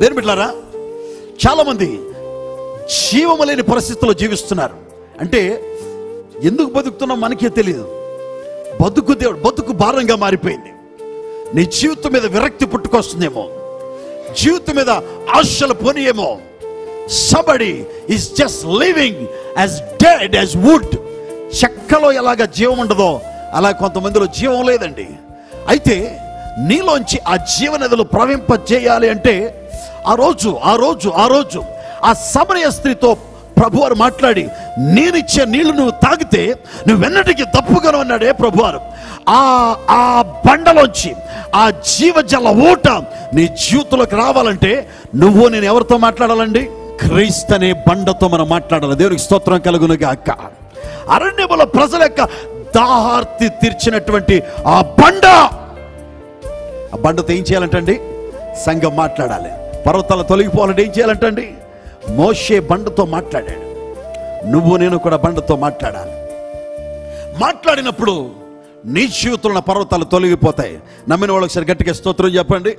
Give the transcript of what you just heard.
దేని బిడ్డలారా, చాలామంది జీవము లేని పరిస్థితుల్లో జీవిస్తున్నారు. అంటే ఎందుకు బతుకుతున్నాం మనకే తెలియదు. బతుకు భారంగా మారిపోయింది. నీ జీవితం మీద విరక్తి పుట్టుకొస్తుందేమో, జీవితం మీద ఆశలు పోనీయేమో. somebody is just living as dead as wood. చెక్కలో ఎలాగ జీవం ఉండదో అలా కొంతమందిలో జీవం లేదండి. అయితే నీలోంచి ఆ జీవనదులు ప్రవహింపజేయాలి అంటే ఆ రోజు ఆ సమరయ స్త్రీతో ప్రభువారు మాట్లాడి, నేనిచ్చే నీళ్లు నువ్వు తాగితే నువ్వెన్నటికీ తప్పుగాను అన్నాడే ప్రభువారు. ఆ బండలోంచి ఆ జీవజల ఊట నీ జీవితంలోకి రావాలంటే నేను ఎవరితో మాట్లాడాలండి? క్రీస్తు అనే బండతో మనం మాట్లాడాలి. దేవునికి స్తోత్రం కలుగును గాక. అరణ్యముల ప్రజల యొక్క దాహార్తి తీర్చినటువంటి ఆ బండతో ఏం చేయాలంటండి? సంఘం మాట్లాడాలి. పర్వతాలు తొలగిపోవాలంటే ఏం చేయాలంటండి? మోషే బండతో మాట్లాడాడు. నేను కూడా బండతో మాట్లాడాలి. మాట్లాడినప్పుడు నీ జీవితంలో పర్వతాలు తొలగిపోతాయి. నమ్మిన వాళ్ళకి సరి గట్టిగా స్తోత్రం చెప్పండి.